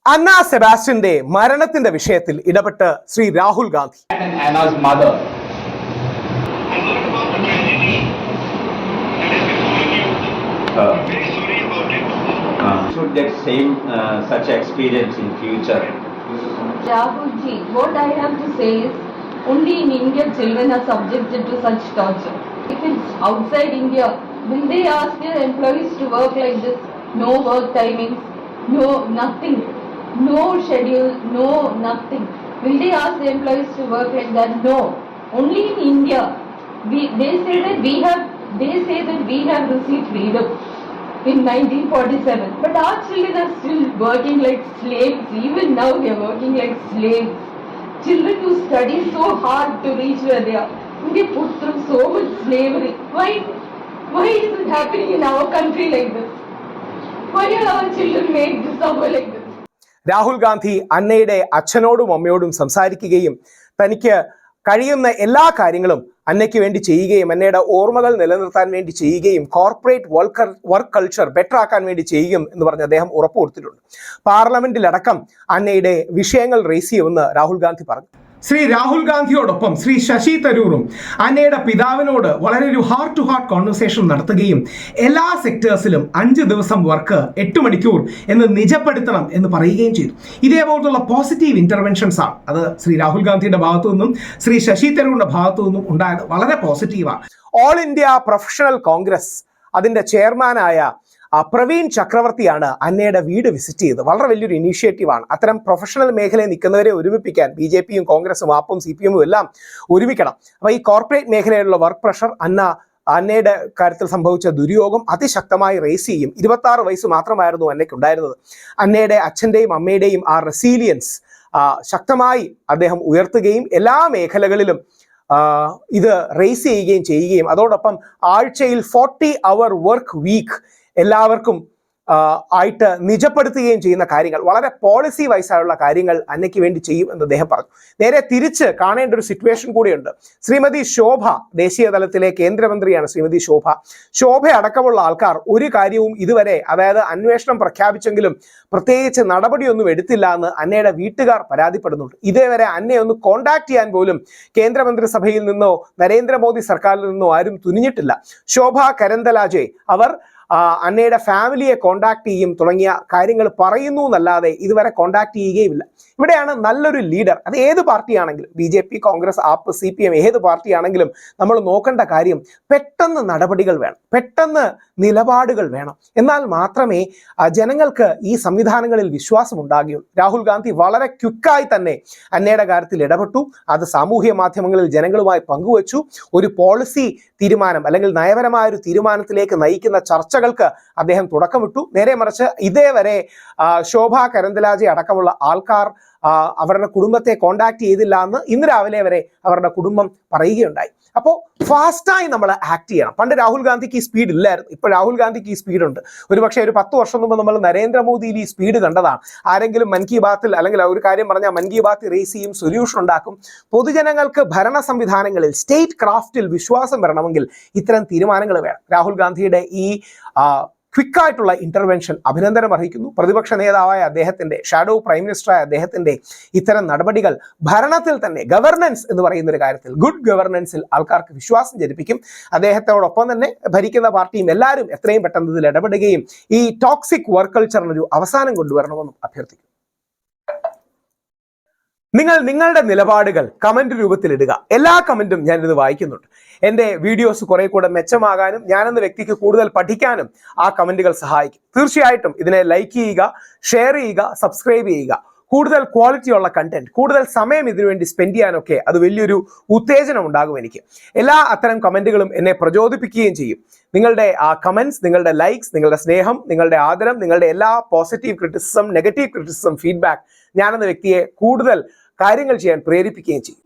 അന്ന സെബാസ്റ്റ്യന്റെ മരണത്തിന്റെ വിഷയത്തിൽ ഇടപെട്ട് Shri Rahul Gandhi. Anna's mother. Should get same such experience in future. Rahul ji, what I have to say is, only in India children are subjected to such torture. If it's outside India, will they ask their employees to work like this? No work timings, no nothing, no schedule, no nothing. Will they ask the employees to work like that? No. Only in India, they say that we have received freedom in 1947, but our children are still working like slaves. Even now they are working like slaves. Children who study so hard to reach where they are, they put through so much slavery. Why is it happening in our country like this? Why are our children made to suffer like this? Rahul Gandhi അന്നയുടെ അച്ഛനോടും അമ്മയോടും സംസാരിക്കുകയും തനിക്ക് കഴിയുന്ന എല്ലാ കാര്യങ്ങളും അന്നയ്ക്ക് വേണ്ടി ചെയ്യുകയും അന്നയുടെ ഓർമ്മകൾ നിലനിർത്താൻ വേണ്ടി ചെയ്യുകയും കോർപ്പറേറ്റ് വർക്ക് കൾച്ചർ ബെറ്റർ ആക്കാൻ വേണ്ടി ചെയ്യുകയും എന്ന് പറഞ്ഞ് അദ്ദേഹം ഉറപ്പ് കൊടുത്തിട്ടുണ്ട്. പാർലമെന്റിലടക്കം അന്നയുടെ വിഷയങ്ങൾ റേസ് ചെയ്യുമെന്ന് രാഹുൽ ഗാന്ധി പറഞ്ഞു. ശ്രീ രാഹുൽ ഗാന്ധിയോടൊപ്പം ശ്രീ ശശി തരൂറും അന്നയുടെ പിതാവിനോട് വളരെ ഒരു ഹാർട്ട് ടു ഹാർട്ട് കോൺവെർസേഷൻ നടത്തുകയും എല്ലാ സെക്ടേഴ്സിലും 5 ദിവസം വർക്ക് 8 മണിക്കൂർ എന്ന് നിജപ്പെടുത്തണം എന്ന് പറയുകയും ചെയ്തു. ഇതേപോലുള്ള പോസിറ്റീവ് ഇന്റർവെൻഷൻസ് ആണ് അത് ശ്രീ രാഹുൽ ഗാന്ധിയുടെ ഭാഗത്തു നിന്നും ശ്രീ ശശി തരൂറിന്റെ ഭാഗത്തു നിന്നും ഉണ്ടായത്. വളരെ പോസിറ്റീവാണ്. ഓൾ ഇന്ത്യ പ്രൊഫഷണൽ കോൺഗ്രസ് അതിന്റെ ചെയർമാനായ പ്രവീൺ ചക്രവർത്തിയാണ് അന്നയുടെ വീട് വിസിറ്റ് ചെയ്തത്. വളരെ വലിയൊരു ഇനീഷ്യേറ്റീവാണ്. അത്തരം പ്രൊഫഷണൽ മേഖലയിൽ നിൽക്കുന്നവരെ ഒരുമിപ്പിക്കാൻ BJPയും കോൺഗ്രസും ആപ്പും CPMും എല്ലാം ഒരുമിക്കണം. അപ്പോൾ ഈ കോർപ്പറേറ്റ് മേഖലയിലുള്ള വർക്ക് പ്രഷർ അന്നയുടെ കാര്യത്തിൽ സംഭവിച്ച ദുര്യോഗം അതിശക്തമായി റേസ് ചെയ്യും. 26 വയസ്സ് മാത്രമായിരുന്നു അന്നയ്ക്ക് ഉണ്ടായിരുന്നത്. അന്നയുടെ അച്ഛൻ്റെയും അമ്മയുടെയും ആ റെസീലിയൻസ് ശക്തമായി അദ്ദേഹം ഉയർത്തുകയും എല്ലാ മേഖലകളിലും ഇത് റേസ് ചെയ്യുകയും അതോടൊപ്പം ആഴ്ചയിൽ 40 hour വർക്ക് വീക്ക് എല്ലാവർക്കും ആയിട്ട് നിജപ്പെടുത്തുകയും ചെയ്യുന്ന കാര്യങ്ങൾ വളരെ പോളിസി വൈസായുള്ള കാര്യങ്ങൾ അന്നയ്ക്ക് വേണ്ടി ചെയ്യും എന്ന് അദ്ദേഹം പറഞ്ഞു. നേരെ തിരിച്ച് കാണേണ്ട ഒരു സിറ്റുവേഷൻ കൂടിയുണ്ട്. ശ്രീമതി ശോഭ ദേശീയ തലത്തിലെ കേന്ദ്രമന്ത്രിയാണ്. ശോഭ അടക്കമുള്ള ആൾക്കാർ ഒരു കാര്യവും ഇതുവരെ അതായത് അന്വേഷണം പ്രഖ്യാപിച്ചെങ്കിലും പ്രത്യേകിച്ച് നടപടിയൊന്നും എടുത്തില്ല എന്ന് അന്നയുടെ വീട്ടുകാർ പരാതിപ്പെടുന്നുണ്ട്. ഇതേവരെ അന്നയെ ഒന്ന് കോണ്ടാക്ട് ചെയ്യാൻ പോലും കേന്ദ്രമന്ത്രിസഭയിൽ നിന്നോ നരേന്ദ്രമോദി സർക്കാരിൽ നിന്നോ ആരും തുനിഞ്ഞിട്ടില്ല. ശോഭ കരന്തലാജെ അവർ അന്നയുടെ ഫാമിലിയെ കോണ്ടാക്ട് ചെയ്യും തുടങ്ങിയ കാര്യങ്ങൾ പറയുന്നു എന്നല്ലാതെ ഇതുവരെ കോണ്ടാക്ട് ചെയ്യുകയുമില്ല. ഇവിടെയാണ് നല്ലൊരു ലീഡർ, അത് ഏത് പാർട്ടിയാണെങ്കിലും BJP, കോൺഗ്രസ്, ആപ്പ്, CPM ഏത് പാർട്ടിയാണെങ്കിലും നമ്മൾ നോക്കേണ്ട കാര്യം പെട്ടെന്ന് നടപടികൾ വേണം, പെട്ടെന്ന് നിലപാടുകൾ വേണം. എന്നാൽ മാത്രമേ ജനങ്ങൾക്ക് ഈ സംവിധാനങ്ങളിൽ വിശ്വാസം ഉണ്ടാകുകയുള്ളൂ. രാഹുൽ ഗാന്ധി വളരെ ക്വിക്കായി തന്നെ അന്നയുടെ കാര്യത്തിൽ ഇടപെട്ടു. അത് സാമൂഹ്യ മാധ്യമങ്ങളിൽ ജനങ്ങളുമായി പങ്കുവച്ചു. ഒരു പോളിസി തീരുമാനം അല്ലെങ്കിൽ നയപരമായ ഒരു തീരുമാനത്തിലേക്ക് നയിക്കുന്ന ചർച്ചകൾക്ക് അദ്ദേഹം തുടക്കമിട്ടു. നേരെ മറിച്ച് ഇതേവരെ ശോഭ കരന്തലാജെ അടക്കമുള്ള ആൾക്കാർ അവരുടെ കുടുംബത്തെ കോണ്ടാക്ട് ചെയ്തില്ല എന്ന് ഇന്ന് രാവിലെ വരെ അവരുടെ കുടുംബം പറയുകയുണ്ടായി. അപ്പോൾ ഫാസ്റ്റായി നമ്മൾ ആക്ട് ചെയ്യണം. പണ്ട് രാഹുൽ ഗാന്ധിക്ക് ഈ സ്പീഡ് ഇല്ലായിരുന്നു. ഇപ്പോൾ രാഹുൽ ഗാന്ധിക്ക് ഈ സ്പീഡുണ്ട്. ഒരുപക്ഷെ ഒരു 10 വർഷം മുമ്പ് നമ്മൾ നരേന്ദ്രമോദിയിൽ ഈ സ്പീഡ് കണ്ടതാണ്. ആരെങ്കിലും മൻ കി ബാത്തിൽ അല്ലെങ്കിൽ ഒരു കാര്യം പറഞ്ഞാൽ മൻ കി ബാത്തിൽ റേസ് ചെയ്യും, സൊല്യൂഷൻ ഉണ്ടാക്കും. പൊതുജനങ്ങൾക്ക് ഭരണ സംവിധാനങ്ങളിൽ സ്റ്റേറ്റ് ക്രാഫ്റ്റിൽ വിശ്വാസം വരണമെങ്കിൽ ഇത്തരം തീരുമാനങ്ങൾ വേണം. രാഹുൽ ഗാന്ധിയുടെ ഈ ക്വിക്കായിട്ടുള്ള ഇന്റർവെൻഷൻ അഭിനന്ദനം അർഹിക്കുന്നു. പ്രതിപക്ഷ നേതാവായ അദ്ദേഹത്തിന്റെ, ഷാഡോ പ്രൈം മിനിസ്റ്ററായ അദ്ദേഹത്തിന്റെ ഇത്തരം നടപടികൾ ഭരണത്തിൽ തന്നെ ഗവർണൻസ് എന്ന് പറയുന്ന ഒരു കാര്യത്തിൽ, ഗുഡ് ഗവർണൻസിൽ ആൾക്കാർക്ക് വിശ്വാസം ജനിപ്പിക്കും. അദ്ദേഹത്തോടൊപ്പം തന്നെ ഭരിക്കുന്ന പാർട്ടിയും എല്ലാവരും എത്രയും പെട്ടെന്ന് ഇതിൽ ഇടപെടുകയും ഈ ടോക്സിക് വർക്ക് കൾച്ചറിനൊരു അവസാനം കൊണ്ടുവരണമെന്നും അഭ്യർത്ഥിക്കുന്നു. നിങ്ങൾ നിങ്ങളുടെ നിലപാടുകൾ കമന്റ് രൂപത്തിൽ ഇടുക. എല്ലാ കമന്റും ഞാനിത് വായിക്കുന്നുണ്ട്. എൻ്റെ വീഡിയോസ് കുറെ കൂടെ മെച്ചമാകാനും ഞാനെന്ന വ്യക്തിക്ക് കൂടുതൽ പഠിക്കാനും ആ കമന്റുകൾ സഹായിക്കും. തീർച്ചയായിട്ടും ഇതിനെ ലൈക്ക് ചെയ്യുക, ഷെയർ ചെയ്യുക, സബ്സ്ക്രൈബ് ചെയ്യുക. കൂടുതൽ ക്വാളിറ്റിയുള്ള കണ്ടന്റ്, കൂടുതൽ സമയം ഇതിനുവേണ്ടി സ്പെൻഡ് ചെയ്യാനൊക്കെ അത് വലിയൊരു ഉത്തേജനം ഉണ്ടാകും എനിക്ക്. എല്ലാ അത്തരം കമന്റുകളും എന്നെ പ്രചോദിപ്പിക്കുകയും ചെയ്യും. നിങ്ങളുടെ ആ കമന്റ്സ്, നിങ്ങളുടെ ലൈക്സ്, നിങ്ങളുടെ സ്നേഹം, നിങ്ങളുടെ ആദരം, നിങ്ങളുടെ എല്ലാ positive criticism, negative criticism, feedback ഞാനെന്ന വ്യക്തിയെ കൂടുതൽ കാര്യങ്ങൾ ചെയ്യാൻ പ്രേരിപ്പിക്കുകയും ചെയ്യും.